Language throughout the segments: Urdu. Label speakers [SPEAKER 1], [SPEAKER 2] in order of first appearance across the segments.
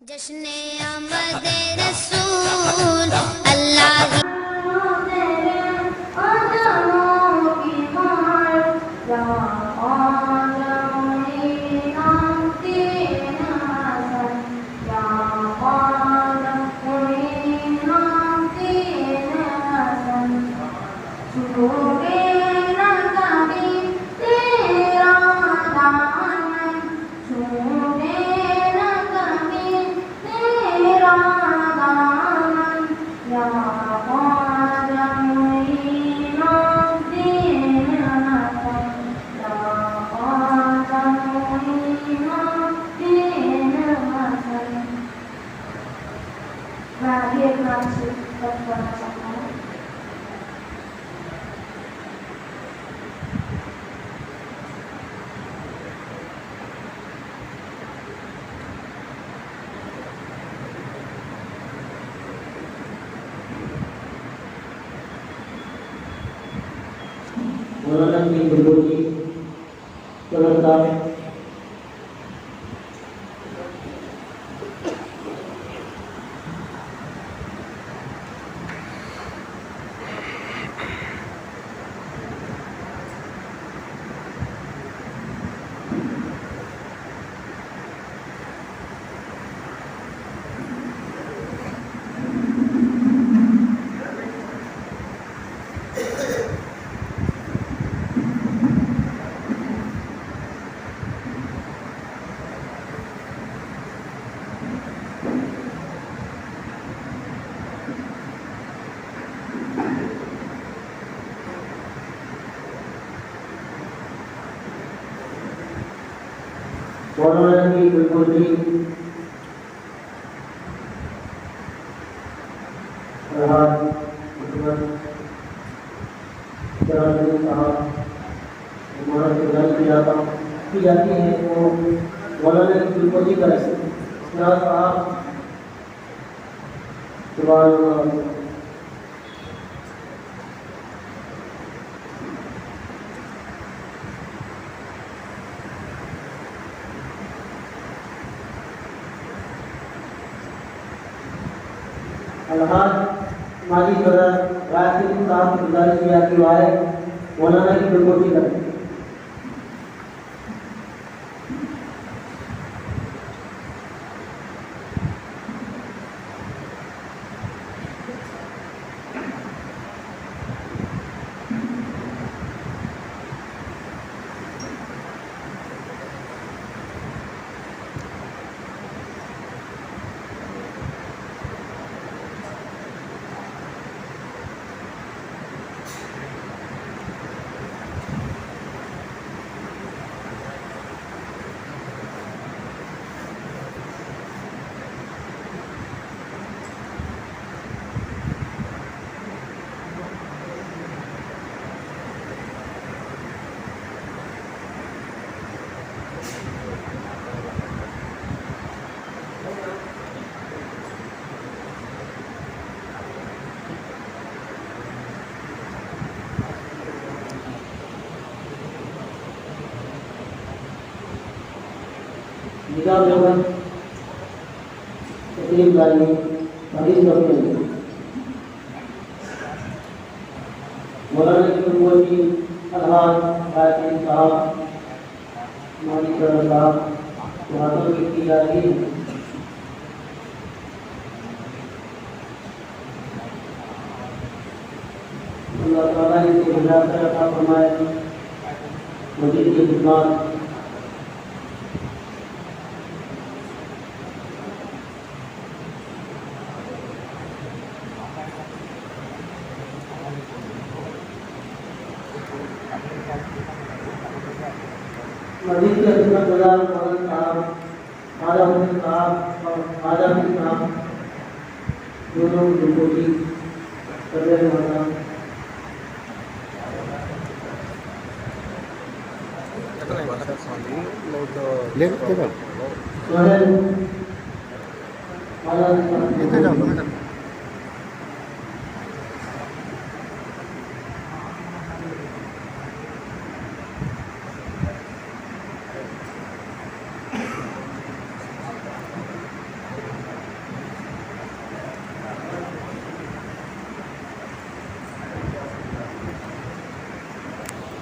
[SPEAKER 1] جشن آمد رسول اللہ
[SPEAKER 2] مولانا کی بلوچی سردا مولانا کی بلوچی فرحات حکمت جلال صاحب مولانا سے گزارش کی جاتی ہے وہ مولانا کی بلوچی کا اسناد صاحب سبحان اللہ الحاظ ماجی صدر راشد صاحب کی گزارش کی جاتی ہے مولانا کی بلوچی کریں. نظام جوان تقریب داری حدیث کرتے مولانا کی بلوچی الحاظ راشد صاحب ماجی صدر صاحب ہاتھوں کی جا رہی ہے. اللہ تعالیٰ ان کو ہدایت عطا فرمائے مزید کی خدمات مزید کے خدمت گزار مولانا صاحب خواجہ حسین صاحب اور خواجہ حسین صاحب دونوں بلوچی کر رہے ہیں.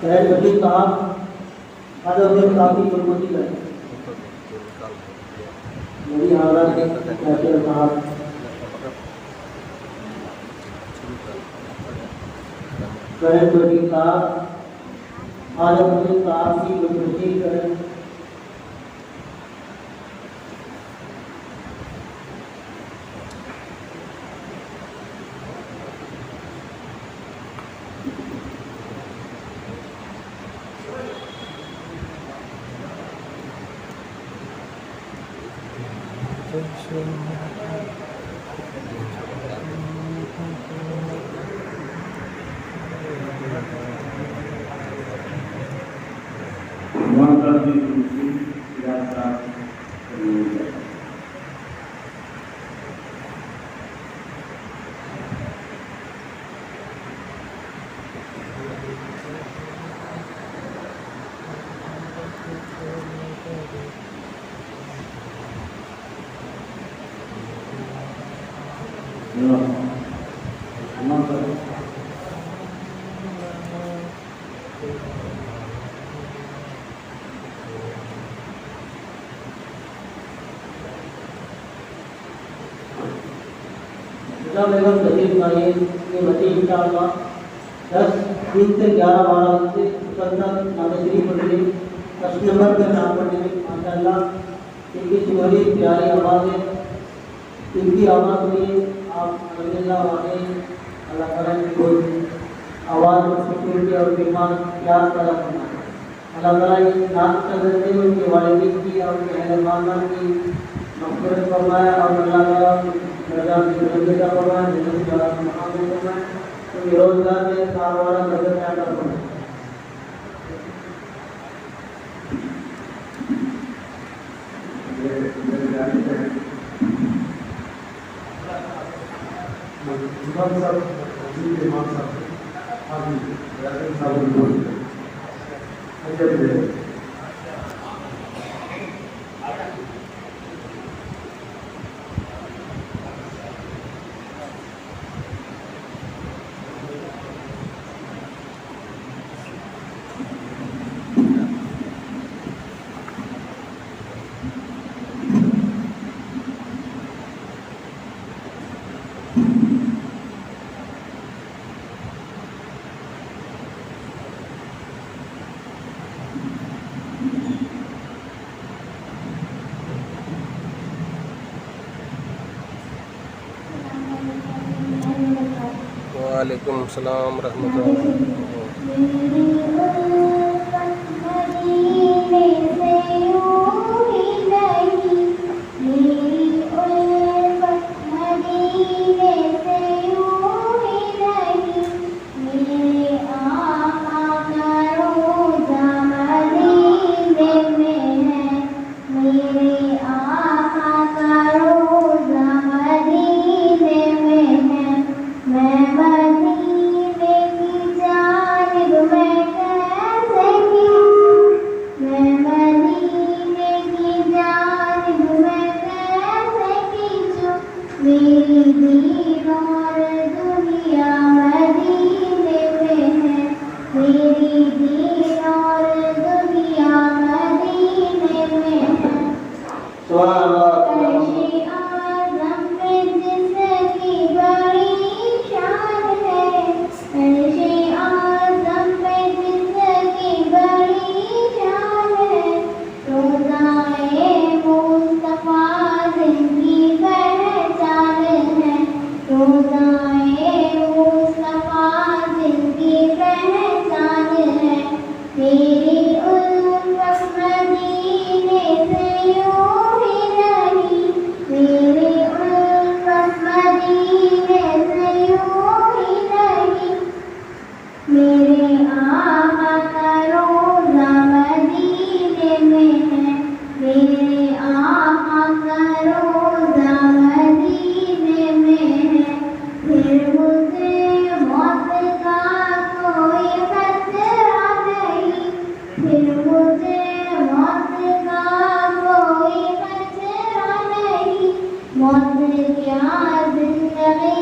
[SPEAKER 2] شہر وزیر صاحب خواجہ حسین صاحب کی خدمتی کریں میری حضرت کیسر صاحب شہر وزیر صاحب خواجہ حسین صاحب کی خدمتی کریں بیگم جلیل کا یہ بچے انشاءاللہ 10 دن سے 11-12 دن سے مسلسل نام شریف پڑھنے کس نمبر پہ نام پڑھنے میں ماشاءاللہ ان کی سمری پیاری آواز ہے ان کی آواز میں آپ الحمدللہ والے اللہ تعالیٰ کی کوئی آواز اور خوبصورتی اور پیمان پیار پیدا کرنا اللہ تعالیٰ یہ نعت کر دیتے ہیں ان کے والدین کی اور ان کے اہل خاندان کی مغفرت فرمائے اور اللہ تعالیٰ درجات کی بلندی عطا فرمائے جنت کی اعلیٰ مقام عطا فرمائے ان کے روزگار میں کاروبار برکت عطا فرمائے
[SPEAKER 3] وعلیکم السلام ورحمۃ اللہ
[SPEAKER 1] موت کیا زندگی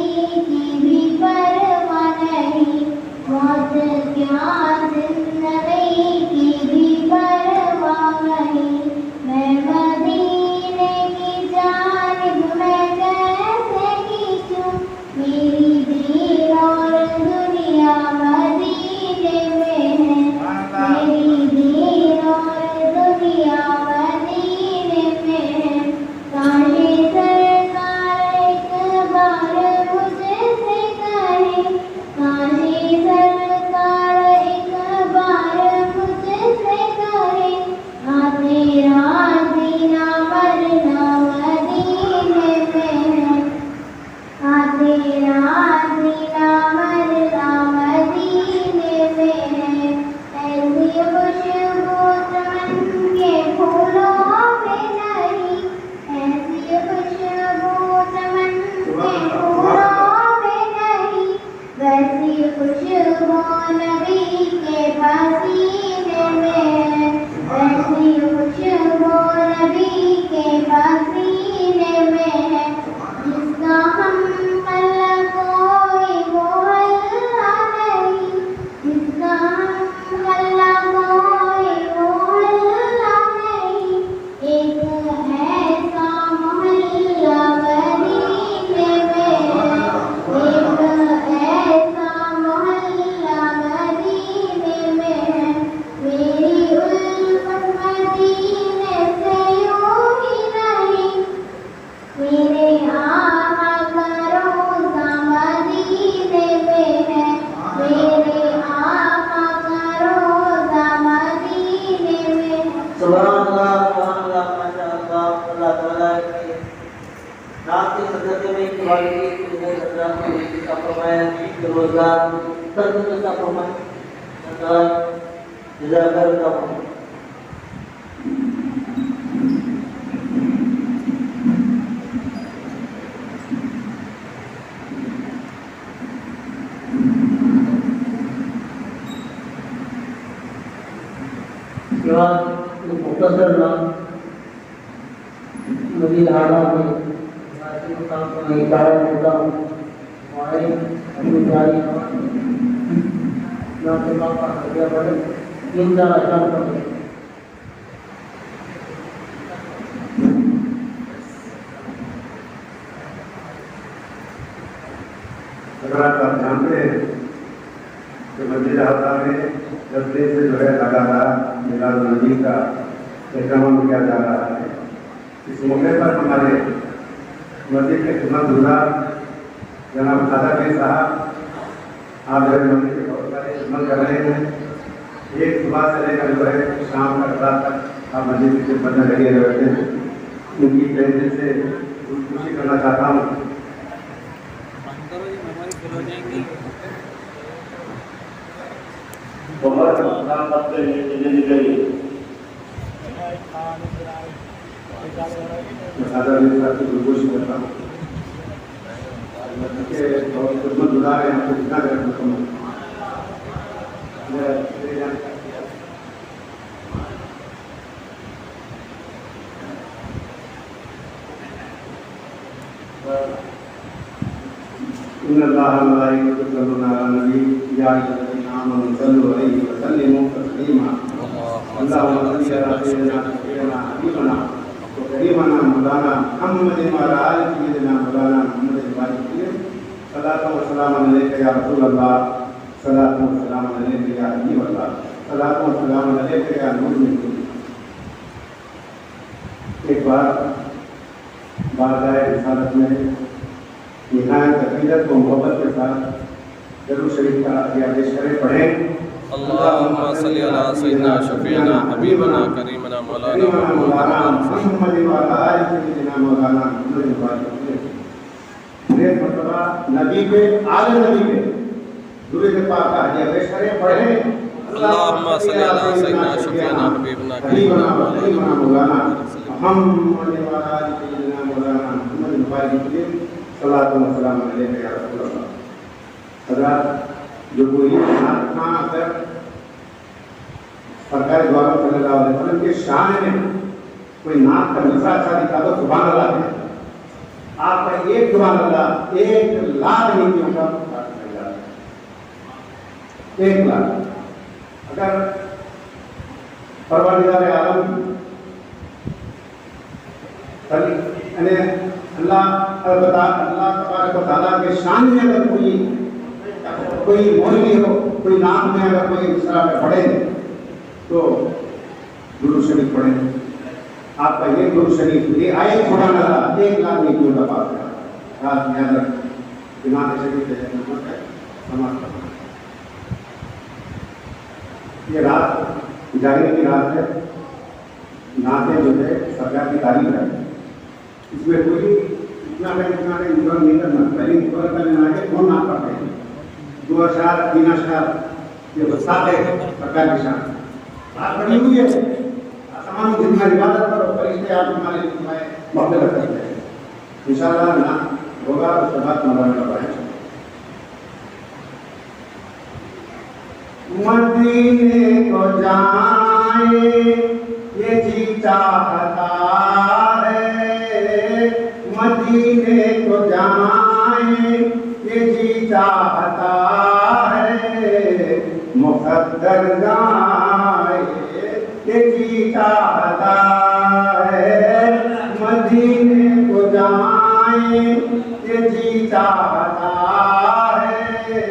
[SPEAKER 1] میرے آقا کا روضہ مدینے میں ہے، میرے آقا کا روضہ مدینے میں ہے۔
[SPEAKER 2] سبحان اللہ ماشاء اللہ۔ اللہ تعالیٰ کی رات کے صدقے میں اقبال کی حضرات کو عطا فرمائے، روزگار سرد عطا فرمائے، جزاک اللہ خیر۔ کے بعد مختصر نام مزید حالات میں ادارہ ہوتا ہوں ہمارے جاری نام کے ماں کا حضیہ بڑھے 3000 اشار پڑھے۔
[SPEAKER 4] اگر آپ جانتے ہیں کہ مسجد اقصی میں جلسے سے جو ہے لگاتار میلاد النبی کا اہتمام کیا جا رہا ہے، اس موقع پر ہمارے مسجد کے خدمت گزار جناب خواجہ پیر صاحب آپ جو ہے مسجد کے بہت سارے خدمت کر رہے ہیں۔ ایک صبح سے لے کر جو ہے شام تک رات تک آپ مسجد کی خدمت میں لگے رہتے ہیں، ان کی تہذیب سے خوشی کرنا چاہتا ہوں۔ بہت اسلام کرتے ہیں زندگی خواجہ پیر صاحب کی گلگوش کرتا ہوں کہ بہت خدمت گزار ہیں، آپ کو کتنا دیر مکمل ان اللہ ملائکۃہ یصلون علی النبی یا ایھا الذین آمنوا صلوا علیہ وسلموا تسلیما اللهم صل علی سیدنا حبیبنا وکریمنا مولانا محمد وعلی آل سیدنا مولانا محمد وسلم صلاۃ و سلام علیک یا رسول اللہ، صلاۃ و سلام علیک یا حبیب اللہ، صلاۃ و سلام علیک یا نور من نور۔ ایک بار بارگاہ رسالت میں نہایت عقیدت و محبت کے ساتھ درود شریف کا یہ پیش کریں، پڑھیں۔
[SPEAKER 3] اللهم صل على سيدنا شفيعنا حبيبنا كريمنا مولانا
[SPEAKER 4] محمد وعلى آل سيدنا مولانا محمد وسلم۔ ایک مرتبہ نبی پہ اعلی نبی پہ درود پاک کا یہ پیش کریں، پڑھیں۔
[SPEAKER 3] اللهم صل على سيدنا شفيعنا حبيبنا كريمنا
[SPEAKER 4] مولانا محمد وعلى آل سيدنا مولانا محمد وسلم صلاۃ و سلام علیک یا رسول اللہ۔ حضرات، جو کوئی نعت خواں اگر سرکار دو عالم صلی اللہ علیہ وسلم کے شان میں کوئی نعت کا مصرع اچھا دکھا تو سبحان اللہ ہے، آپ کا ایک سبحان اللہ 1,00,000 نیکیوں کا مقابلہ مل جاتا ہے۔ 1,00,000 اگر پروردگار عالم یعنی اللہ تبارک و تعالیٰ کے شان میں اگر کوئی مولوی ہو، کوئی نام میں اگر کوئی اس طرح پہ پڑھے تو درود شریف پڑھیں۔ آپ کا یہ درود شریف یہ آئے سبحان اللہ 1,00,000 نیکیوں کا پاس ہے۔ رات یاد رکھ دماغ شریف سے سماعت کرنا۔ یہ رات جاگنے کی رات ہے، نعتیں جو ہے سرکار کی تعریف ہے، اس میں کوئی اتنا نہیں کرنا۔ پہلی مقرر کا لینا ہے کون نام پڑھتے ہیں، 2 اشعار 3 اشعار یہ بتاتے ہیں سرکار کی شان۔ رات پڑھی ہوئی ہے، تمام جتنا عبادت کرو فرشتے آپ ہمارے مغفرت کرتے ہیں انشاءاللہ۔ نہ ہوگا اس کے بعد مولانا کا بیان۔ مدینے کو جائیں یہ جی چاہتا ہے، مدینے کو جائیں یہ جی چاہتا ہے، مقدر جائیں یہ جی چاہتا ہے، مدینے کو جائیں یہ جی چاہتا ہے،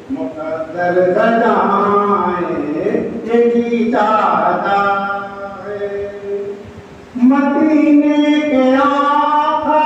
[SPEAKER 4] مقدر جائیں یہ جی چاہتا ہے، مدینے کے آقا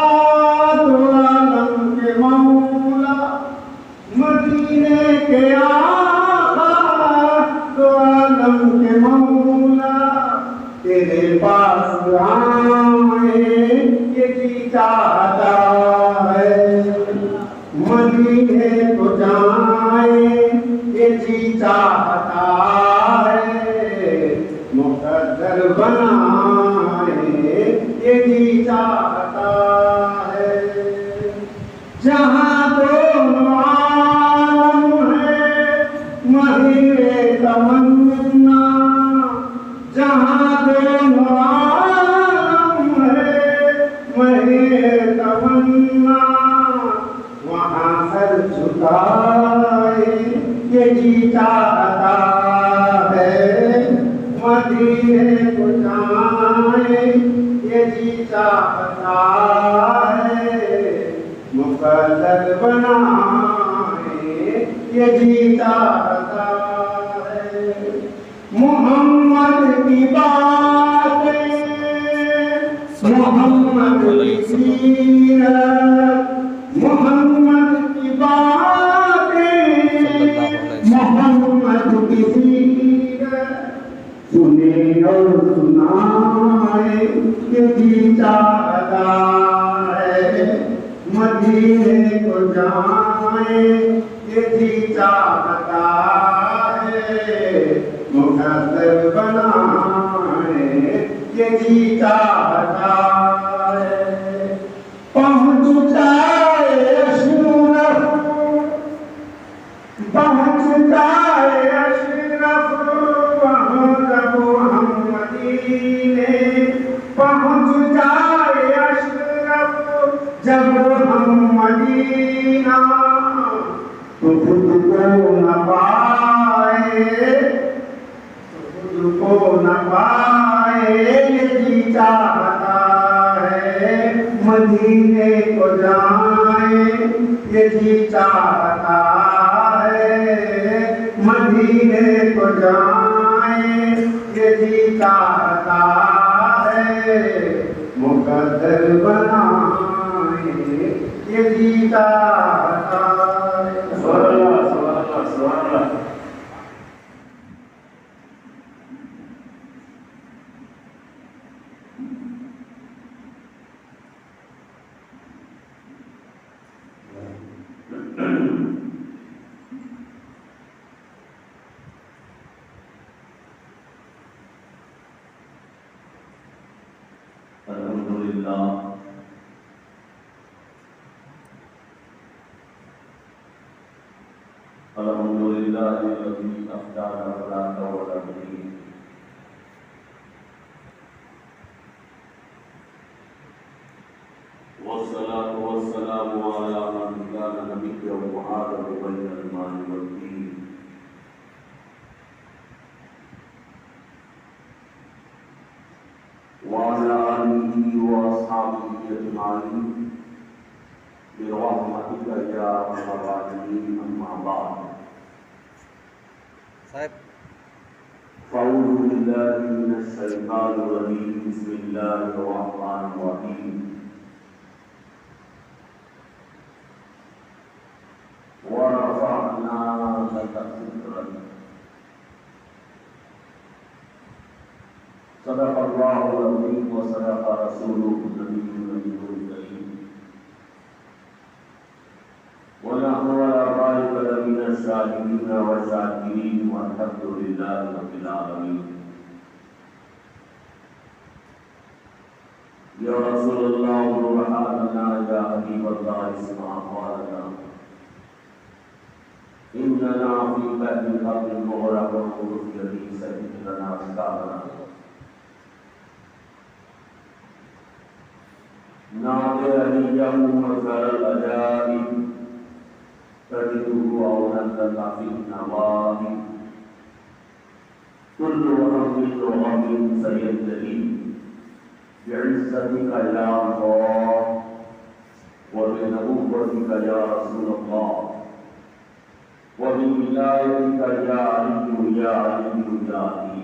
[SPEAKER 4] تمنا وہاں سر جھکائے یہ جی چاہتا ہے مدینے کو جائے یہ جی چاہتا ہے مقدر بنائے یہ جی چاہتا ہے محمد کی باتیں محمد کی سیرت محمد کی باتیں محمد کی سیرت سنے اور سنائے کہ جی چاہتا ہے مدینے کو جائے کہ جی چاہتا ہے مقدر بنائے کہ جی چاہتا ہے پہنچ جائے اشرف پہنچ جائے اشرف وہاں جب ہم مدینے پہنچ جائے اشرف جب ہم مدینہ تو خود کو نہ پائے خود کو نہ پائے یہ جی چاہتا ہے مدینے کو جائے یہ جی چاہتا ہے مدینے کو جائے یہ جی چاہتا ہے مقدر بنائے یہ جی چاہتا ہے سبحان اللہ سبحان اللہ سبحان اللہ
[SPEAKER 5] الحمدللہ الذی افدانا ولا حول ولا قوة والصلاة والسلام على من كان نبيا وآدم بين الماء والطين وعلى آله وأصحابه أجمعين برحمتك يا أرحم الراحمين أما بعد فأعوذ بالله من الشيطان الرجيم بسم الله الرحمن الرحيم ورفعنا لك ذكرك صدق الله العظيم وصدق رسوله النبي الكريم ونحن على ذلك لمن الشاهدين والشاكرين والحمد لله رب العالمين يا رسول الله برهاننا يا حبيب الله اسمع قولنا إننا في بحر الأرض المغرق ونقول الذي سجد لنا أسكابنا نادر أنيجه مزار الأجائب تجده عونا لك في النواهي كل أمر وغم سينتهي بعزتك يا الله وبنبوتك يا رسول الله وبولايتك يا علي يا علي يا علي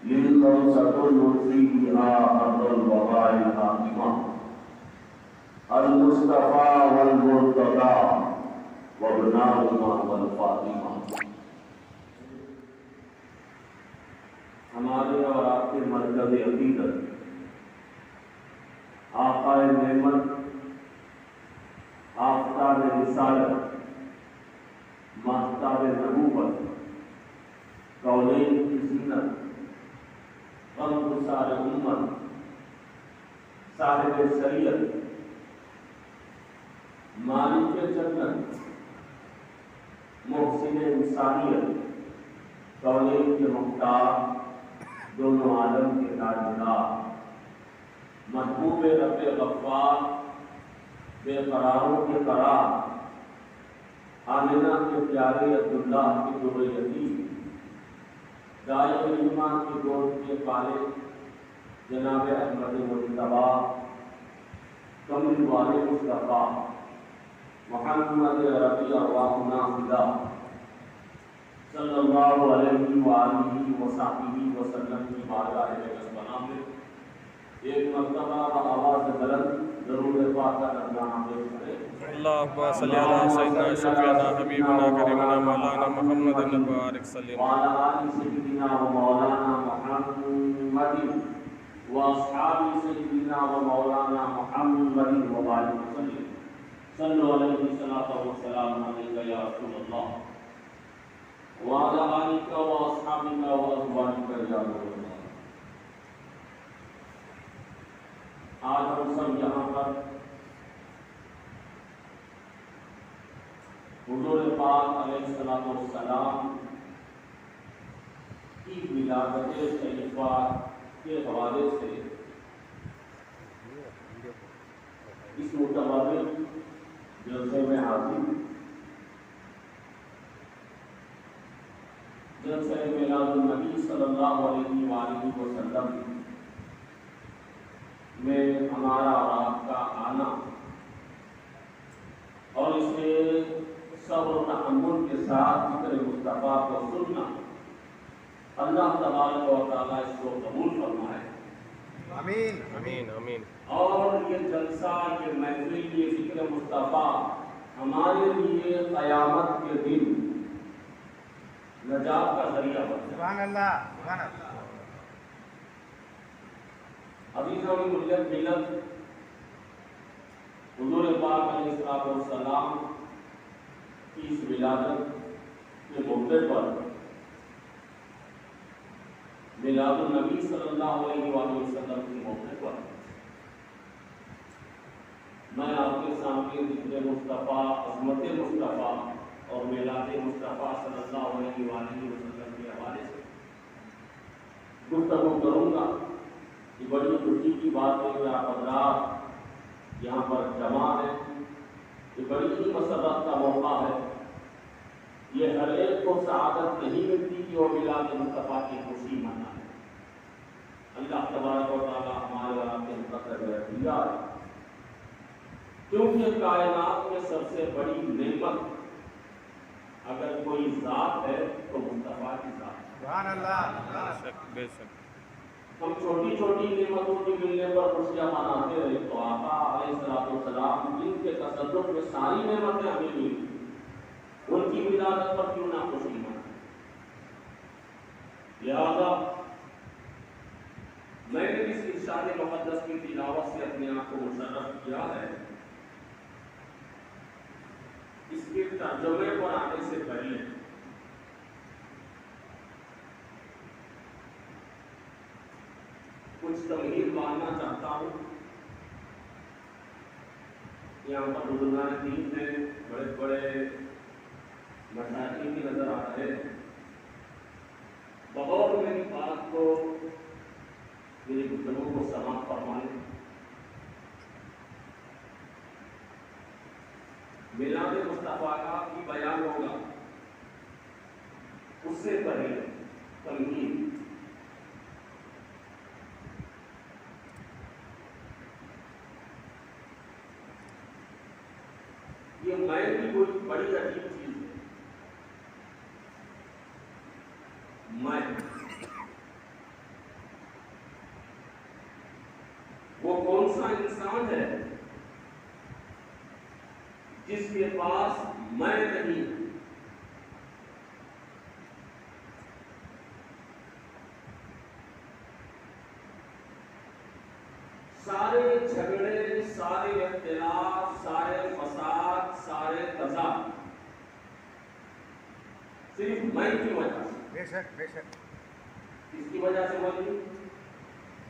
[SPEAKER 5] للخمسة نصيبها أرض الوضاع الحاكمة المصطفى والمرتضى وابناهما والفاطمة ہمارے اور آپ کے مرکز عقیدت آقا نعمت آفتاب رسالت ماہتاب نبوت کونین کی زینت غم گسار امت صاحب شریعت مالک جنت محسن انسانیت کونین کے مختار دونوں عالم کے تاجدار محبوب رب غفار، بے قراروں کے قرار، آمنہ کے پیارے عبداللہ کے در یتیم، داعی ایمان کے گود کے پالے جناب احمد مجتبیٰ کمل والے مصطفیٰ محمد ربی ارواحنا فدا صلی اللہ علیہ وآلہ وصحبہ وسلم کی بارگاہ مقدسہ میں ایک مرتبہ آواز بلند درود پاک کا نذرانہ پیش کریں۔
[SPEAKER 3] اللہم صلی علی سیدنا شفیعنا حبیبنا کریمنا مولانا محمد المبارک صلی اللہ
[SPEAKER 5] وعلى آل سيدنا ومولانا محمد وأصحاب سيدنا ومولانا محمد وبارك وسلم صلوا عليه الصلاة والسلام عليك يا رسول الله وعلى آلك وأصحابك وأزواجك يا نور الله۔ آج ہم سب یہاں پر حضور پاک علیہ السلام کی ولادت شریفہ کے حوالے سے اس متبادل جلسے میں حاضر جلسہ میلاد النبی صلی اللہ علیہ وآلہ وسلم میں ہمارا اور آپ کا آنا اور اسے صبر و تحمل کے ساتھ ذکر مصطفیٰ کو سننا، اللہ تبارک و تعالیٰ اس کو قبول فرمائے،
[SPEAKER 3] آمین آمین آمین۔
[SPEAKER 5] اور یہ جلسہ، یہ محفل، یہ ذکر مصطفیٰ ہمارے لیے قیامت کے دن نجات کا ذریعہ بنے۔
[SPEAKER 6] سبحان اللہ سبحان اللہ۔
[SPEAKER 5] عزیزوں کی ملت حضور پاک علیہ السلام کی اس ولادت کے موقع پر میلاد النبی صلی اللہ علیہ وآلہ وسلم کے موقع پر میں آپ کے سامنے ذکر مصطفیٰ، عظمت مصطفیٰ اور میلاد مصطفیٰ صلی اللہ علیہ وآلہ وسلم کے حوالے سے گفتگو کروں گا۔ یہ بڑی خوشی کی بات ہے کہ آپ حضرات یہاں پر جمع ہیں، یہ بڑی ہی مسرت کا موقع ہے۔ یہ ہر ایک کو سعادت نہیں ملتی کہ وہ میلاد مصطفیٰ کی خوشی منائے۔ اللہ تبارک و تعالیٰ ہمارے اور آپ کے مقدر دیا ہے، کیونکہ کائنات میں سب سے بڑی نعمت اگر کوئی ذات ہے تو مصطفیٰ کی ذات ہے۔
[SPEAKER 6] سبحان اللہ
[SPEAKER 3] بے شک بے شک۔
[SPEAKER 5] ہم چھوٹی چھوٹی نعمتوں کے ملنے پر خوشیاں مناتے رہے تو آقا علیہ السلام جن کے تصدق میں ساری نعمتیں ہمیں ملی، ان کی ولادت پر کیوں نہ خوشی منائیں؟ لہذا میں نے اس ارشاد مقدس کی تلاوت سے اپنے آپ کو مشرف کیا ہے۔ اس کے ترجمے پر آنے سے پہلے کچھ تمہید ماننا چاہتا ہوں۔ یہاں پر بزرگان دین میں بڑے بڑے مشائخین بھی نظر آ رہے ہیں۔ بغور میری بات کو، میری گفتگو کو سماعت فرمائیں۔ میلاد مصطفیٰ کا بھی بیان ہوگا، اس سے پہلے تمہید۔ یہ میں بھی کوئی بڑی عجیب چیز ہے۔ میں وہ کون سا انسان ہے جس کے پاس میں نہیں؟ سارے جھگڑے، سارے اختلاف، سارے فساد، سارے تضاد صرف میں کی وجہ سے۔
[SPEAKER 6] بے شک بے شک۔
[SPEAKER 5] اس کی وجہ سے بولی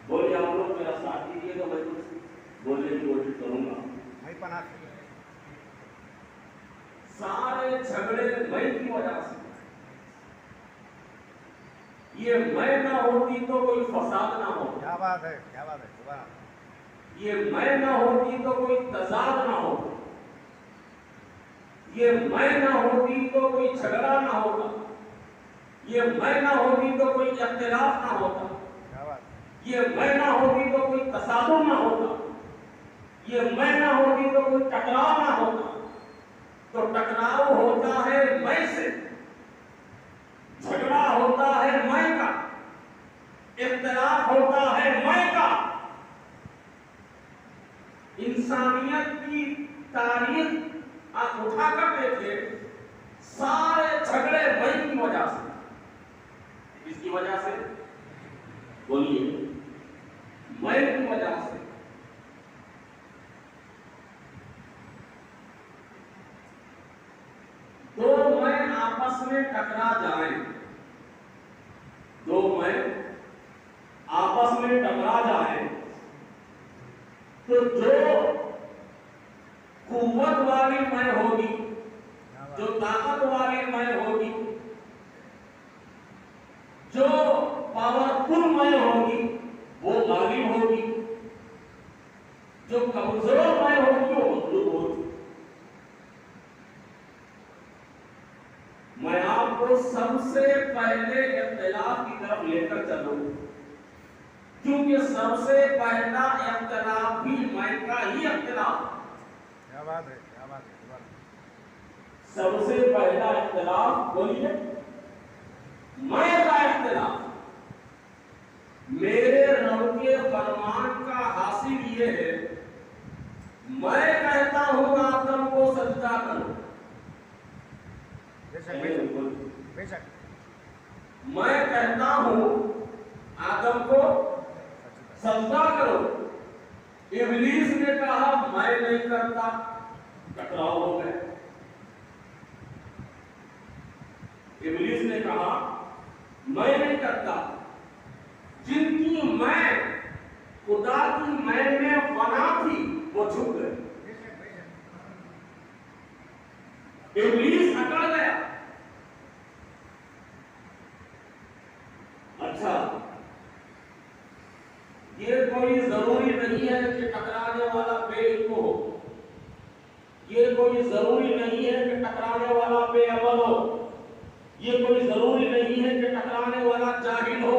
[SPEAKER 5] بولیے آپ لوگ میرا ساتھ دیجیے گا، میں کچھ بولنے کی کوشش کروں گا۔
[SPEAKER 6] میں پناہ
[SPEAKER 5] سارے جھگڑے میں کی وجہ سے۔ یہ میں نہ ہوتی تو کوئی فساد نہ ہوتا۔
[SPEAKER 6] کیا بات ہے کیا بات ہے، سبحان اللہ۔
[SPEAKER 5] یہ میں نہ ہوتی تو کوئی تضاد نہ ہوتا، یہ میں نہ ہوتی تو کوئی جھگڑا نہ ہوتا، یہ میں نہ ہوتی تو کوئی اختلاف نہ ہوتا، یہ میں نہ ہوتی تو کوئی تصادم نہ ہوتا، یہ میں نہ ہوتی تو کوئی ٹکراؤ نہ ہوتا۔ تو ٹکراؤ ہوتا ہے میں سے، جھگڑا ہوتا ہے میں کا، اختلاف ہوتا ہے میں کا۔ انسانیت کی تاریخ آپ اٹھا کر دیکھیں، سارے جھگڑے میں کی وجہ سے۔ کس کی وجہ سے؟ بولیے، میں کی وجہ سے۔ دو میں آپس میں ٹکرا جائیں، دو میں آپس میں ٹکرا جائیں تو جو قوت والی میں ہوگی، جو طاقت والی میں ہوگی، جو پاورفل میں ہوگی وہ غالب ہوگی، جو کمزور میں ہوگی وہ مغلوب ہوگی۔ میں آپ کو سب سے پہلے اختلاف کی طرف لے کر چلوں، کیونکہ سب سے پہلا اختلاف بھی میں کا ہی اختلاف۔
[SPEAKER 6] کیا بات ہے، کیا بات ہے۔
[SPEAKER 5] سب سے پہلا اختلاف بولیے میں کا اختلاف۔ میرے رب کے فرمان کا حاصل یہ ہے، میں کہتا ہوں آدم کو سجدہ کرو،
[SPEAKER 6] بے شک
[SPEAKER 5] میں کہتا ہوں آدم کو سجدہ کرو۔ ابلیس نے کہا میں نہیں کرتا، ٹکراؤ ہو گئے۔ ابلیس نے کہا میں نہیں کرتا۔ جن کی میں خدا کی میں بنا تھی وہ جھک گئے۔ ابلیس اکڑ گیا۔ اچھا، یہ کوئی ضروری نہیں ہے کہ ٹکرانے والا بے علم ہو، یہ کوئی ضروری نہیں ہے کہ ٹکرانے والا بے عمل ہو، یہ کوئی ضروری نہیں ہے کہ ٹکرانے والا جاہل ہو۔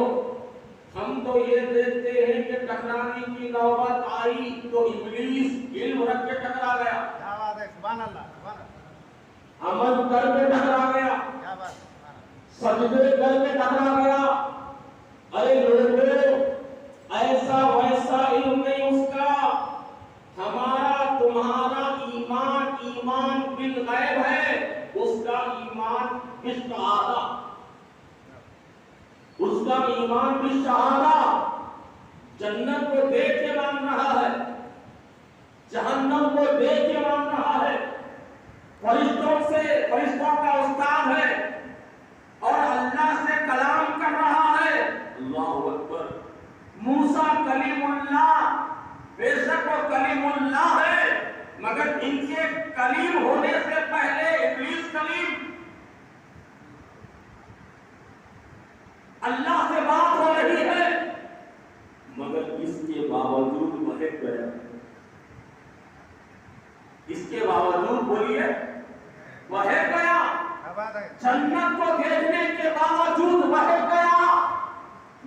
[SPEAKER 5] ہم تو یہ دیکھتے ہیں کہ ٹکرانے کی نوبت آئی تو ابلیس علم رکھ کے ٹکرا گیا،
[SPEAKER 6] کیا بات ہے، سبحان اللہ، سبحان اللہ،
[SPEAKER 5] عمل کر کے ٹکرا گیا،
[SPEAKER 6] کیا بات ہے۔
[SPEAKER 5] سجدے کر کے ٹکرا گیا۔ ارے لوگوں، ایسا ویسا علم نہیں اس کا، ہمارا تمہارا ایمان ایمان بالغیب ہے، اس کا ایمان بالشہادہ، اس کا ایمان بالشہادہ۔ جنت کو دیکھ کے مان رہا ہے، جہنم کو دیکھ کے مان رہا ہے، فرشتوں کا استاد ہے اور اللہ سے کلام کر رہا ہے۔ اللہ اکبر۔ موسیٰ کلیم اللہ، بے شک وہ کلیم اللہ ہے، مگر ان کے کلیم ہونے سے پہلے ابلیس کلیم۔ اللہ سے بات ہو رہی ہے مگر اس کے باوجود بہک گیا، اس کے باوجود بولیے بہک گیا،
[SPEAKER 6] کیا بات ہے۔
[SPEAKER 5] جنت کو دیکھنے کے باوجود بہک گیا،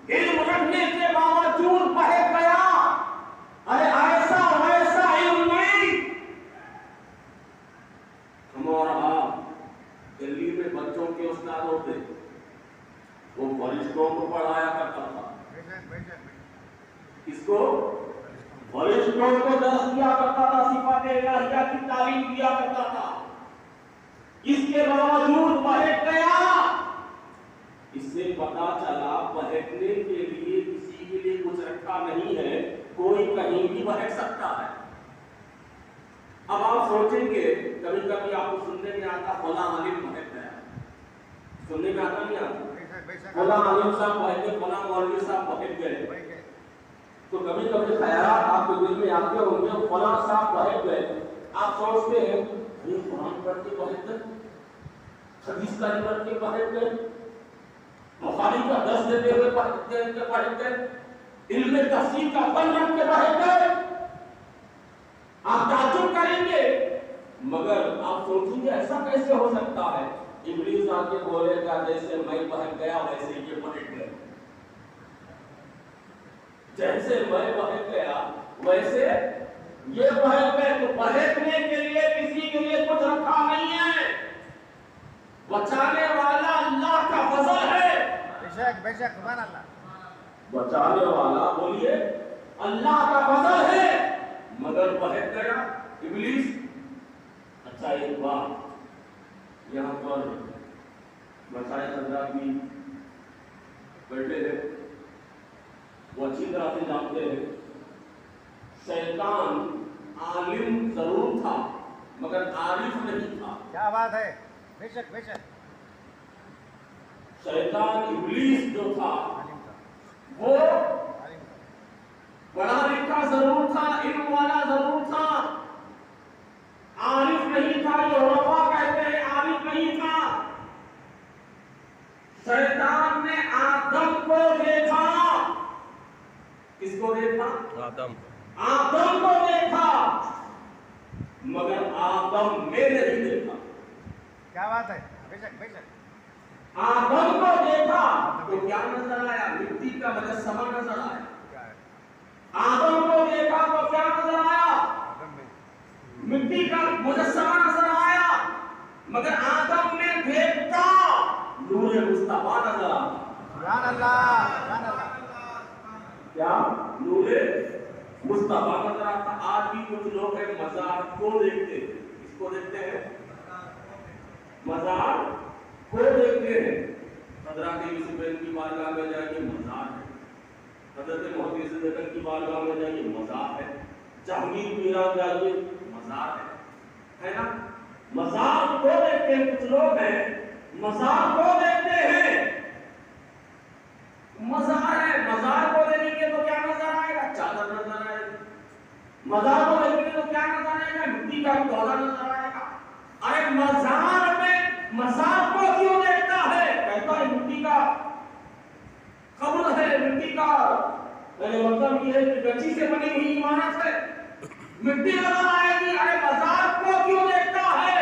[SPEAKER 5] علم رکھنے کے باوجود بہک گیا۔ ارے ایسا ویسا علم نہیں۔ ہم اور آپ دلی میں بچوں کے استاد ہوتے، وہ فرشتوں کو پڑھایا کرتا تھا،
[SPEAKER 6] بے شک، بے شک۔
[SPEAKER 5] اس کو فرشتوں کو درس دیا کرتا تھا، صفات الہیہ کی تعلیم دیا کرتا تھا، اس کے باوجود بہک گیا۔ اس سے پتا چلا بہکنے کے لیے کسی کے لیے کچھ رکھا نہیں ہے، کوئی کہیں بھی بہک سکتا ہے۔ اب آپ سوچیں گے، کبھی کبھی آپ کو سننے میں آتا فلاں عالم بہک گیا، سننے میں آتا نہیں آتا؟
[SPEAKER 6] بے شک، بے شک۔
[SPEAKER 5] فلاں عالم صاحب بہک گئے، فلاں مولوی صاحب بہک گئے۔
[SPEAKER 6] بے شک۔
[SPEAKER 5] تو کبھی کبھی خیالات آپ کے دل میں آتے ہوں گے، فلاں صاحب بہک گئے۔ آپ سوچتے ہیں یہ قرآن پڑھ کے بہک گئے، حدیث کا پڑھ کے بہک گئے، بخاری کا درس دیتے ہوئے بہک گئے، علم تفسیر کا فن رکھ کے بہک گئے۔ مگر آپ سوچیں ایسا کیسے ہو سکتا ہے؟ ابلیس آ کے بولے گا جیسے میں بہک گیا ویسے یہ بہک گئے، جیسے میں بہک گیا ویسے یہ بہک گئے۔ تو بہکنے کے لیے کسی کے لیے کچھ رکھا نہیں ہے، بچانے والا اللہ کا فضل ہے۔
[SPEAKER 6] بے شک سبحان اللہ۔
[SPEAKER 5] بچانے والا بولیے اللہ کا فضل ہے، مگر بہک گیا ابلیس۔ اچھا ایک بات یہاں پر مشائخ حضرات بھی بیٹھے ہیں، وہ اچھی طرح سے جانتے ہیں شیطان عالم ضرور تھا مگر عارف نہیں تھا۔
[SPEAKER 6] کیا بات ہے، بے شک بے شک۔
[SPEAKER 5] شیطان ابلیس جو تھا
[SPEAKER 6] عالم تھا،
[SPEAKER 5] وہ
[SPEAKER 6] عالم تھا۔
[SPEAKER 5] پڑھا لکھا ضرور تھا، علم والا ضرور تھا، عارف نہیں تھا، یہ علماء کہتے ہیں عارف نہیں تھا۔ شیطان نے آدم کو دیکھا، کس کو دیکھا؟ آدم کو دیکھا، مگر آدم میں نہیں دیکھا۔
[SPEAKER 6] کیا بات ہے، بے شک بے شک۔
[SPEAKER 5] آدم کو دیکھا تو کیا نظر آیا؟ مٹی کا مجسمہ نظر آیا۔
[SPEAKER 6] کیا ہے؟
[SPEAKER 5] آدم کو دیکھا تو کیا نظر آیا؟
[SPEAKER 6] آدم میں
[SPEAKER 5] مٹی کا مجسمہ نظر آیا، مگر آدم میں دیکھتا نور مصطفیٰ نظر آتا۔
[SPEAKER 6] سبحان اللہ سبحان اللہ۔
[SPEAKER 5] کیا؟ نور مصطفیٰ نظر آتا۔ آج بھی کچھ لوگ ہیں مزار کو دیکھتے ہیں، کس کو دیکھتے ہیں؟ مزار کو دیکھتے ہیں۔ حضرت یوسف کی بارگاہ میں جائیے مزار ہے، حضرت محمد صدیق کی بارگاہ میں جائیے مزار ہے، جہانگیر میران جائیے مزار ہے نا؟ مزار کو دیکھتے ہیں، کچھ لوگ ہیں مزار کو دیکھتے ہیں۔ مزار ہے، مزار کو دیکھیں گے تو کیا نظر آئے گا؟ چادر نظر آئے گا۔ مزار کو دیکھیں گے تو کیا نظر آئے گا؟ مٹی کا پودا نظر آئے گا۔ ارے مزار میں مزار کو کیوں دیکھتا ہے؟ کہتا ہے مٹی کا قبر ہے، مٹی کا مطلب یہ ہے کہ گچی سے بنی ہوئی عمارت ہے، مٹی نظر آئے گی۔ ارے مزار کو کیوں دیکھتا ہے؟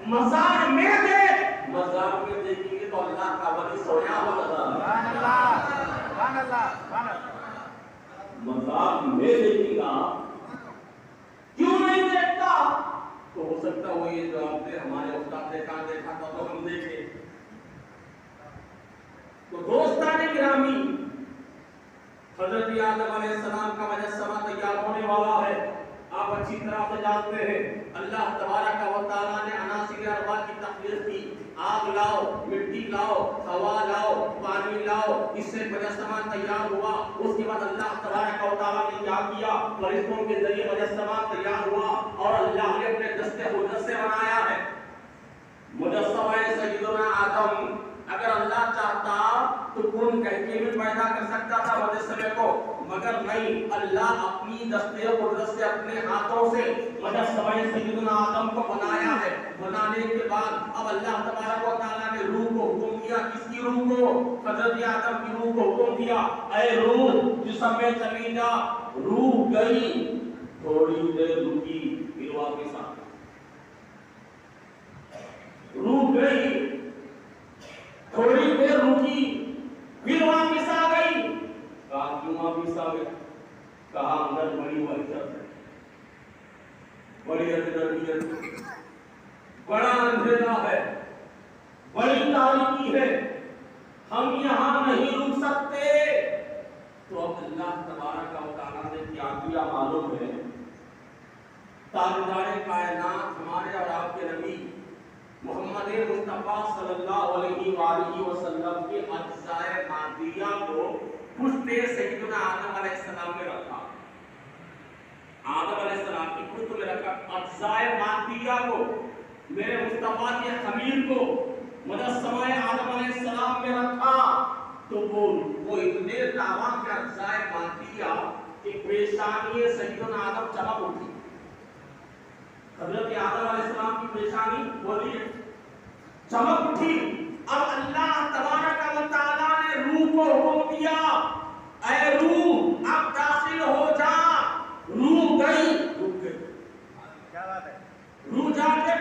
[SPEAKER 5] مزار میں دیکھ، مزار میں دیکھیں گے تو اللہ کا ولی سویا ہوا نظر آئے گا۔
[SPEAKER 6] سبحان اللہ سبحان اللہ سبحان اللہ۔
[SPEAKER 5] مزار میں دیکھیں گا، کیوں نہیں دیکھتا؟ تو ہو سکتا وہ یہ جواب دے ہمارے استاد نے کہاں دیکھا تھا تو ہم دیکھیں۔ تو دوستان گرامی، حضرت آدم علیہ السلام کا مجسمہ تیار ہونے والا ہے۔ آپ اچھی طرح سے جانتے ہیں اللہ تبارک و تعالیٰ نے عناصر اربع کی تخلیق کی۔ آگ لاؤ، مٹی لاؤ، ہوا لاؤ، پانی لاؤ، اس سے مجسمہ تیار ہوا۔ اس کے بعد اللہ تبارک و تعالیٰ نے کیا کیا؟ فرشتوں کے ذریعے مجسمہ تیار ہوا اور اللہ نے اپنے دستے قدرت سے بنایا ہے مجسمہ سیدنا آدم۔ اگر اللہ چاہتا تو کون کہہ کے بھی پیدا کر سکتا تھا مجسمے کو، مگر نہیں، اللہ اپنی دستے قدرت سے اپنے ہاتھوں سے مجسمہ سیدنا آدم کو بنایا ہے۔ بنانے کے بعد اب اللہ تبارک و تعالیٰ نے روح کو حکم دیا، کس کی روح کو؟ حضرت آدم کی روح کو حکم دیا، اے روح جسم میں چلی جا۔ روح گئی، تھوڑی دیر رکی، پھر واپس آ گئی۔ روح گئی، تھوڑی دیر رکی، پھر واپس آ گئی۔ کہا کیوں واپس آ گئی؟ کہا اندر بڑی وحشت ہے، بڑی اجنبیت، بڑا اندھیرا ہے، بڑی تاریکی ہے، ہم یہاں نہیں رک سکتے۔ تو اب اللہ تبارک و تعالیٰ نے کیا کیا معلوم ہے؟ تاجدار کائنات ہمارے اور آپ کے نبی محمد مصطفیٰ صلی اللہ علیہ وآلہ وسلم کے اجزائے مادیہ کو پشت سیدنا آدم علیہ السلام میں رکھا۔ آدم علیہ السلام کی پشت میں رکھا اجزائے مادیہ کو، میرے مصطفیٰ کے خمیر کو مجسمہ آدم علیہ السلام میں رکھا۔ تو وہ اتنے تمام کے اجزائے مادیہ کہ پیشانی سیدنا آدم چمک اٹھی۔ حضرت آدم علیہ السلام کی پیشانی بولی چمک اٹھی۔ اب اللہ تبارک و تعالیٰ نے روح کو حکم دیا، اے روح اب داخل ہو جا۔ روح گئی، رک گئی،
[SPEAKER 6] کیا بات ہے؟
[SPEAKER 5] روح جا کے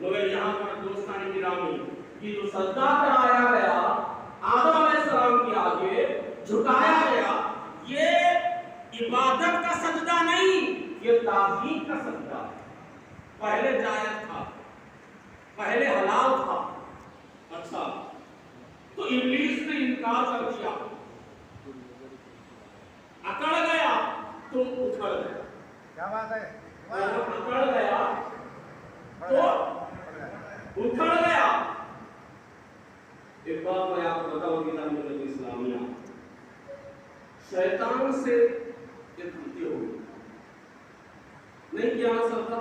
[SPEAKER 5] مگر یہاں پر دوستان گرامی یہ جو سجدہ کرایا گیا آدم علیہ السلام کے آگے جھکایا گیا، یہ عبادت کا سجدہ نہیں، یہ تعظیم کا سجدہ ہے۔ پہلے جائز تھا، پہلے حلال تھا، اچھا تو ابلیس نے انکار کر دیا، اکڑ گیا تو اکھڑ گیا،
[SPEAKER 6] کیا بات ہے؟
[SPEAKER 5] اکڑ گیا تو اکھڑ گیا۔ ایک بات میں آپ کو بتاؤں گی تعلیم اسلامیہ، شیطان سے ایک غلطی ہو گئی، نہیں کیا نہ سکتا،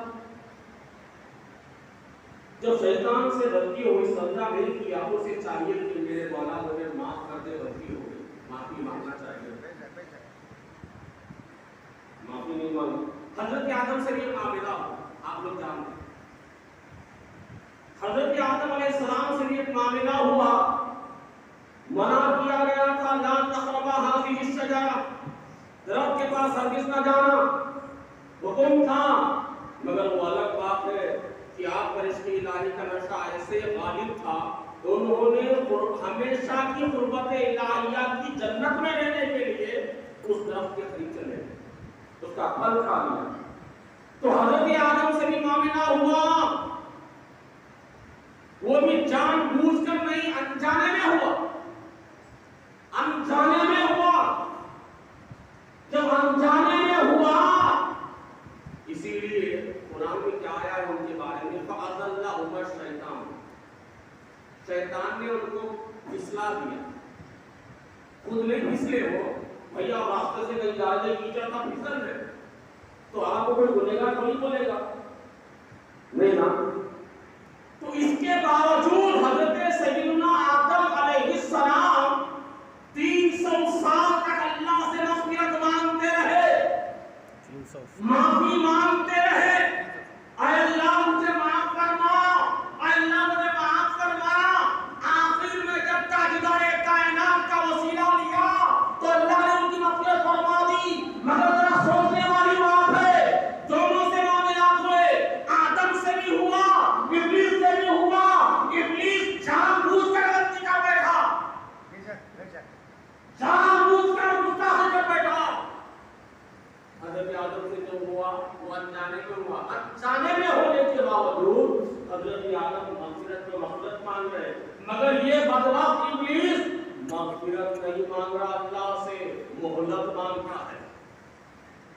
[SPEAKER 5] جب شیطان سے غلطی ہوئی سجدہ نہیں کیا تو اسے چاہیے کہ میرے مولا مجھے معاف کر دے، غلطی ہو گئی، معافی مانگنا چاہیے، معافی نہیں مانگی۔ حضرت آدم سے یہ معاملہ آپ لوگ جانتے ہیں، حضرت آدم علیہ السلام سے یہ معاملہ ہوا، منع کیا گیا تھا لا تقربا هذه الشجرہ، درخت کے پاس ہرگز نہ جانا، حکم تھا، مگر وہ الگ بات ہے کہ آپ پر عشق الہی کا نشہ ایسے غالب تھا انہوں نے ہمیشہ کی قربت الہیہ کی جنت میں رہنے کے لیے اس درخت کے قریب چلے، اس کا پھل کھا لیا۔ تو حضرت آدم سے بھی معاملہ ہوا، وہ بھی جان بوجھ کر نہیں، انجانے میں ہوا، انجانے میں ہوا۔ جب انجانے میں ہوا اسی لیے قرآن میں کیا آیا ہے ان کے بارے میں، فَأَضَلَّهُمَا الشَّيْطَانُ، شیطان نے ان کو پھسلا دیا، خود نہیں پھسلے ہو بھیا راستے سے کہیں جا رہے کیچڑ کا پھسل رہے تو آپ کو کوئی بولے گا تو نہیں بولے گا، نہیں نا؟ تو اس کے باوجود حضرت سیدنا آدم علیہ السلام 300 سال تک اللہ سے مغفرت مانگتے رہے، معافی مانگتے رہے، اے اللہ مجھے معاف فرما، اے اللہ مجھے معاف فرما۔ آخر میں جب تاجدار کائنات کا وسیلہ لیا تو اللہ نے ان کی مغفرت فرما دی۔ مگر ذرا سوچنے والی بات ہے، دونوں سے معاملات ہوئے، آدم سے بھی ہوا، ابلیس سے بھی ہوا، ابلیس جان بوجھ کر غلطی کر بیٹھا، جان بوجھ کر گستاخی کر بیٹھا۔ حضرت آدم سے جو ہوا وہ انجانے میں ہوا، انجانے میں ہونے کے باوجود حضرت آدم مغفرت میں مغفرت مانگ رہے، مگر یہ بدبخت ابلیس مغفرت نہیں مانگ رہا، اللہ سے مہلت مانگتا ہے۔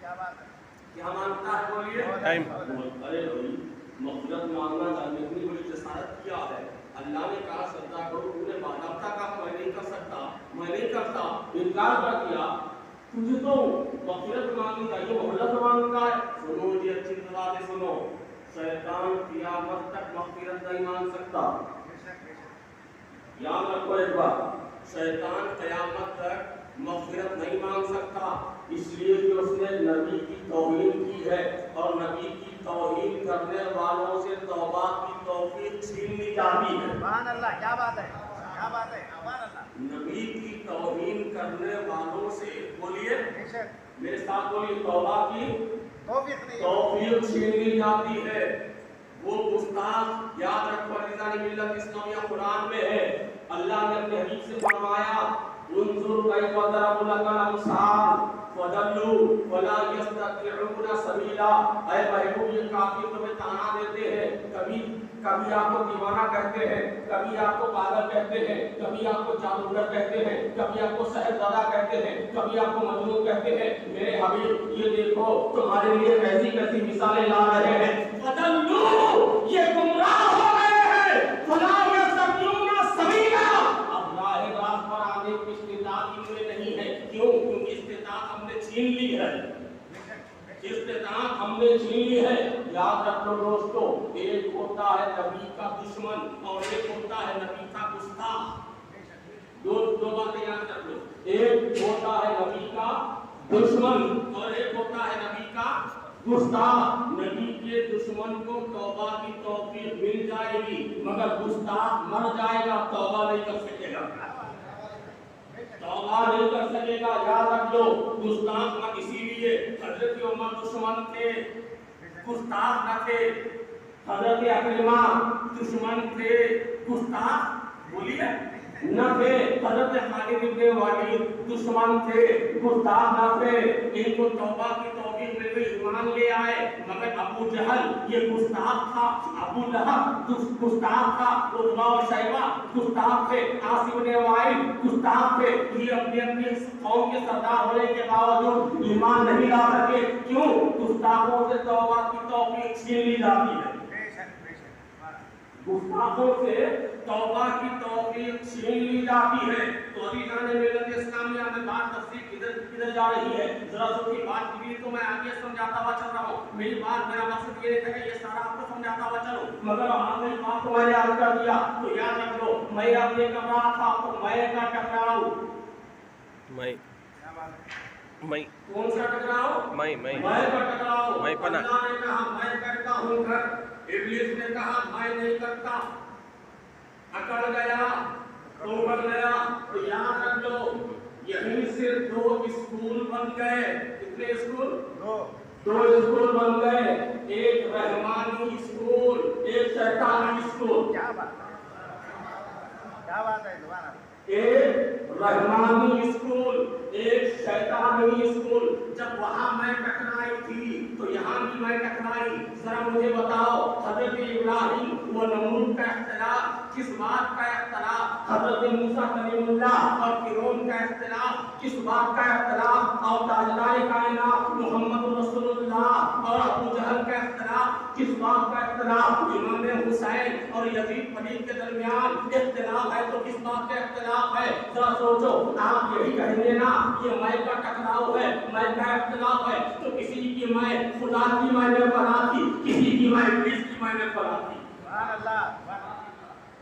[SPEAKER 6] کیا بات ہے؟
[SPEAKER 5] کیا مانگتا ہے بولیے؟
[SPEAKER 3] ٹائم۔
[SPEAKER 5] ارے بھائی مغفرت مانگنا چاہیے، اتنی بڑی جسارت کیا ہے، اللہ نے کہا سجدہ کرو، تم نے باضابطہ کہا میں نہیں کر سکتا، میں نہیں کرتا، انکار کر دیا، تجھے تو مغفرت مانگنی چاہیے، مہلت مانگتا ہے۔ سنو جی اچھی طرح سے سنو، شیطان قیامت تک مغفرت نہیں مانگ سکتا، یاد رکھو ایک بات، شیطان قیامت تک مغفرت نہیں مانگ سکتا، اس لیے کہ اس نے نبی کی توہین کی ہے، اور نبی کی توہین کرنے والوں سے توبہ کی توفیق چھین لی جاتی ہے۔
[SPEAKER 6] سبحان اللہ، کیا بات ہے، کیا بات ہے، سبحان اللہ۔
[SPEAKER 5] نبی کی توہین کرنے والوں سے بولیے
[SPEAKER 6] بے شک،
[SPEAKER 5] میرے ساتھ بولیے، توبہ کی
[SPEAKER 6] توفیق نہیں ہے۔
[SPEAKER 5] توفیق چھین لی جاتی ہے۔ وہ گستاخ، یاد رکھو عزیزان ملت اسلامیہ قرآن میں ہے، اللہ نے اپنے حبیب سے فرمایا انظر کیف ضرب لک الامثال فضلوا فلا یستطیعون سبیلا، اے محبوب یہ کافر تمہیں تانا دیتے ہیں، کبھی آپ کو دیوانہ کہتے ہیں، کبھی آپ کو پاگل کہتے ہیں، کبھی آپ کو جادوگر کہتے ہیں، کبھی آپ کو سحر زدہ کہتے ہیں، کبھی آپ کو مجنون کہتے ہیں، میرے حبیب یہ دیکھو تمہارے لیے کیسی کیسی مثالیں لا رہے ہیں، فضلوا یہ گمراہ ہو گئے ہیں، فلا یستطیعون سبیلا اب راہ راست پر آنے کی استطاعت ان میں نہیں ہے، کیوں؟ کیونکہ استطاعت ہم نے چھین لی ہے، استطاعت ہم نے چھین لی ہے۔ یاد رکھ لو دوستو، ایک ہوتا ہے نبی کا دشمن اور ایک ہوتا ہے نبی کا گستاخ، دو باتیں یاد رکھ لو، ایک ہوتا ہے نبی کا دشمن اور ایک ہوتا ہے نبی کا گستاخ۔ نبی کے دشمن کو توبہ کی توفیق مل جائے گی، مگر گستاخ مر جائے گا، توبہ نہیں کر سکے گا، توبہ نہیں کر سکے گا۔ یاد رکھ لو گستاخ مت، اسی لیے حضرت عمر دشمن تھے، گستاخ نہ تھے، حضرت اکرمہ دشمن تھے گستاخ بولیے نہ تھے. حضرت خالد بن ولید دشمن تھے گستاخ نہ تھے. ان کو توبہ کی توفیق مل گئی, ایمان لے آئے. مگر ابو جہل یہ گستاخ تھا, ابو لہب گستاخ تھا, عتبہ و شیبہ گستاخ تھے, عاص بن وائل گستاخ تھے. یہ اپنی اپنی قوم کے سردار ہونے کے باوجود ایمان نہیں لا سکے. کیوں؟ گستاخوں سے توبہ کی توفیق چھین لی جاتی ہے. گستاخوں سے توبہ کی توفیق چھین لی جاتی ہے. تو ابھی جانے ملت اسلامیہ میں بات تفصیل کدھر جا رہی ہے, ذرا سو کی بات کی تو میں آگے سمجھاتا ہوا چل رہا ہوں. میری بات, میرا مقصد یہ ہے کہ یہ سارا آپ کو سمجھاتا ہوا چلوں, مگر آگے بات کو میں نے عرض کر دیا تو یاد رکھ لو. میں اب یہ کر رہا تھا تو میں کا ٹکراؤ,
[SPEAKER 3] میں
[SPEAKER 5] کون سا ٹکراؤ؟
[SPEAKER 3] میں
[SPEAKER 5] کا ٹکراؤ.
[SPEAKER 3] میں پناہ.
[SPEAKER 5] اللہ نے کہا میں کرتا ہوں گھر, ابلیس نے کہا میں نہیں کرتا. اکڑ گیا تو اکڑ گیا. تو یاد رکھ لو یہیں سے 2 اسکول بن گئے. کتنے اسکول؟ 2 اسکول بن گئے. ایک رحمانی اسکول, ایک شیطانی اسکول.
[SPEAKER 6] کیا بات ہے دوبارہ.
[SPEAKER 5] ایک رحمانی اسکول, ایک شیطانی اسکول. جب وہاں میں ٹکرائی تھی تو یہاں بھی میں ٹکرائی. ذرا مجھے بتاؤ حضرت ابراہیم و نمرود کا اختلاف کس بات کا اختلاف؟ حضرت موسیٰ کلیم اللہ اور فرعون کا اختلاف کس بات کا اختلاف؟ اور تاجدار کائنات محمد رسول اللہ اور ابو جہل کا اختلاف کس بات کا اختلاف؟ امام حسین اور یزید پلید کے درمیان اختلاف ہے تو کس بات کا اختلاف ہے؟ ذرا سوچو. آپ یہی کہیں گے نا یہ میں کا ٹکراؤ ہے, میں کا اختلاف ہے. تو کسی کی میں خدا کی میں نے پڑھا تھی, کسی کی میں ابلیس کی میں نے پڑھا تھی.
[SPEAKER 6] سبحان اللہ.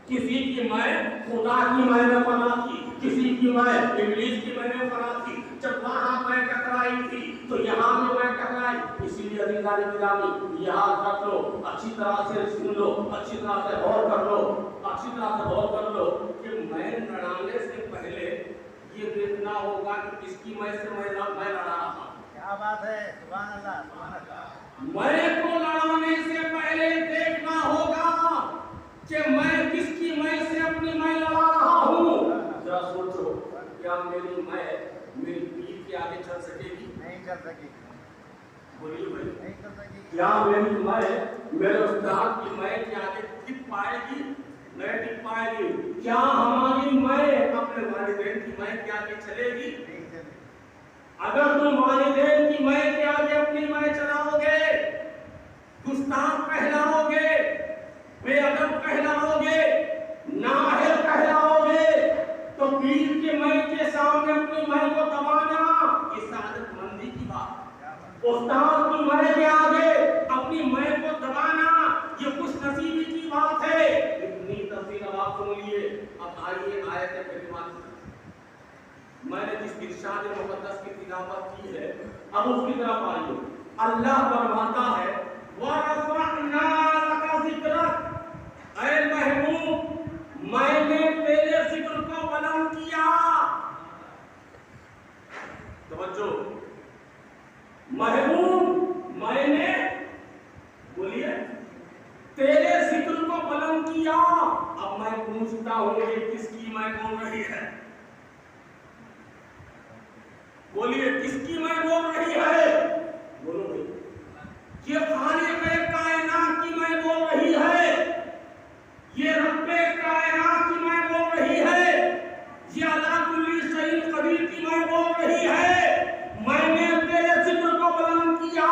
[SPEAKER 5] کسی کی میں خدا کی میں نے پڑھا تھی, کسی کی میں ابلیس کی میں نے پڑھا تھی. جب وہاں میں ٹکرائی تھی تو یہاں بھی میں ٹکرائی. اسی لیے عزیزان گرامی یاد رکھ لو, اچھی طرح سے سن لو, اچھی طرح سے غور کر لو, اچھی طرح سے غور کر لو کہ میں لڑانے سے پہلے یہ دیکھنا ہوگا کہ کس کی میں سے میں لڑ رہا تھا.
[SPEAKER 6] کیا بات ہے. سبحان اللہ. سبحان اللہ.
[SPEAKER 5] میں کو لڑانے سے پہلے دیکھنا ہوگا کہ میں کس کی میں سے اپنی میں لڑا رہا ہوں. ذرا سوچو کیا میری میں میری پیر کے آگے چل سکے گی؟
[SPEAKER 6] نہیں چل سکی.
[SPEAKER 5] بولیے بھائی,
[SPEAKER 6] نہیں چل سکی.
[SPEAKER 5] کیا میری میں میرے استاد کی میں کے آگے ٹک پائے گی؟ نہیں ٹک پائے گی. کیا ہماری میں اپنے والدین کی میں کے آگے چلے گی؟
[SPEAKER 6] نہیں چلے.
[SPEAKER 5] اگر تم والدین کی میں کے آگے اپنی میں چلاؤ گے, گستاخ کہلاؤ گے, بے ادب کہلاؤ گے, نااہل کہلاؤ گے, تو پیر کے میں کے سامنے اپنی میں کو دبانا یہ سعادت مندی کی بات. استاد کی میں کے آگے اپنی میں کو دبانا یہ خوش نصیبی کی بات ہے. اتنی تفصیل اب آپ سن لیے. اب آئیے آیت کریمہ میں نے جس ارشاد مقدس کی تلاوت کی ہے اب اس کی طرف آئیے. اللہ فرماتا ہے وَرَفَعْنَا لَكَ ذِكْرَكَ, اے محبوب میں نے تیرے ذکر کو بلند کیا. توجہ, محبوب میں نے بولیے تیرے ذکر کو بلند کیا. اب میں پوچھتا ہوں یہ کس کی میں بول رہی ہے؟ بولیے کس کی میں بول رہی ہے؟ بولو بھائی. یہ خالق کائنات کی میں بول رہی ہے, یہ رب کائنات کی میں بول رہی ہے, یہ علی کل شیء قدیر کی میں بول رہی ہے. میں نے تیرے ذکر کو بلند کیا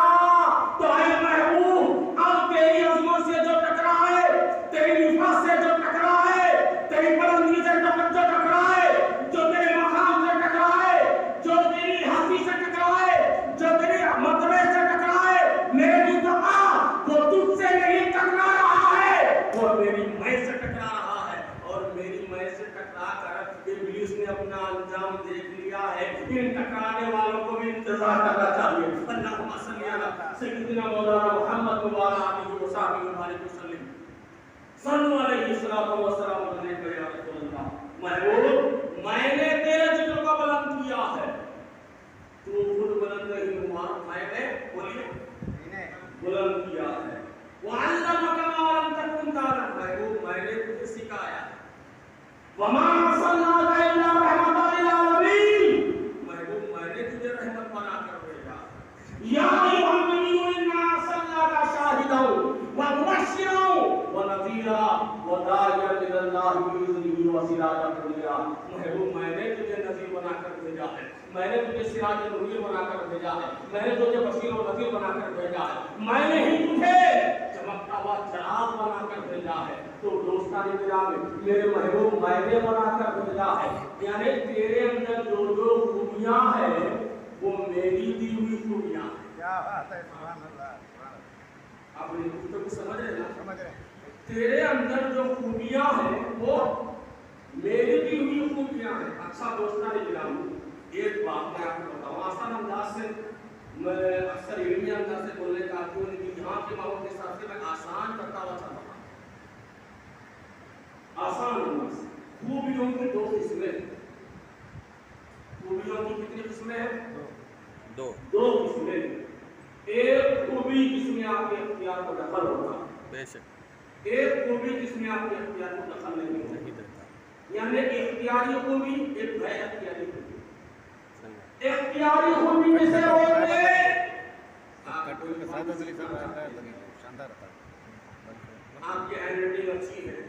[SPEAKER 5] تو اے محبوب اب تیری عظمت سے جو ٹکرائے, تیری عزت سے جو ٹکرائے, تیری بلندی سے جو ٹکرائے, جو تیرے مقام سے ٹکرائے, جو تیری ہستی سے ٹکرائے, جو تیری مرتبے سے ٹکرائے, میری دعا وہ تجھ سے نہیں ٹکرا رہا ہے, وہ میری میں سے ٹکرا رہا ہے. اور میری میں سے ٹکرا کر ابلیس نے اپنا انجام دیکھ لیا ہے. ان ٹکرانے والوں کو بھی انتظار کرنا چاہیے. اللہم صلی علی سیدنا مولانا محمد وعلی آلہ وصحبہ وسلم. صلو علیہ الصلوۃ والسلام علیک یا رسول اللہ. محبوب میں نے تیرے ذکر کو بلند کیا ہے, تو خود بلند نہیں ہوا, میں نے بولیے بلند کیا ہے. وعلمک ما وما ارسلناک الا رحمۃ للعالمین، محبوب میں نے تجھے رحمت بنا کر بھیجا ہے۔ یا ایھا النبی انا ارسلناک شاہدا ومبشرا ونذیرا وداعیا الی اللہ باذنہ وسراجا منیرا، محبوب میں نے تجھے نذیر بنا کر بھیجا ہے، میں نے تجھے سراج منیر بنا کر بھیجا ہے، میں نے تجھے بشیر و نذیر بنا کر بھیجا ہے، میں نے ہی تجھے چمکتا ہوا چراغ بنا کر بھیجا ہے۔ تو دوستان گرامی، میرے محبوب میں نے بنا کر بھیجا ہے، یعنی تیرے اندر جو جو خوبیاں ہیں وہ میری دی ہوئی خوبیاں ہیں۔
[SPEAKER 6] کیا بات ہے، سبحان اللہ، سبحان اللہ۔
[SPEAKER 5] آپ نے گفتگو سمجھ رہے نا؟
[SPEAKER 6] سمجھ رہے ہیں۔
[SPEAKER 5] تیرے اندر جو خوبیاں ہیں وہ میری دی ہوئی خوبیاں ہیں۔ اچھا دوستان گرامی، ایک بات میں آپ کو بتاؤں، آسان انداز سے میں اکثر علمی انداز سے بولنے کا آتی ہوں، لیکن یہاں کے ماحول کے حساب سے میں آسان کرتا ہوا چاہتا ہوں۔ آسان انداز سے خوبیوں کی دو قسمیں ہیں۔ خوبیوں کی کتنی قسمیں ہیں؟ دو قسمیں ہیں۔ ایک خوبی جس میں آپ کے اختیار کو دخل ہوگا،
[SPEAKER 3] بے شک،
[SPEAKER 5] ایک خوبی جس میں آپ کے اختیار کو دخل نہیں ہوگا، یعنی اختیاری خوبی، ایک غیر اختیاری خوبی۔ اختیاری خوبی میں سے ہوتے
[SPEAKER 6] شاندار تھا۔
[SPEAKER 5] آپ کی ہینڈ رائٹنگ اچھی ہے،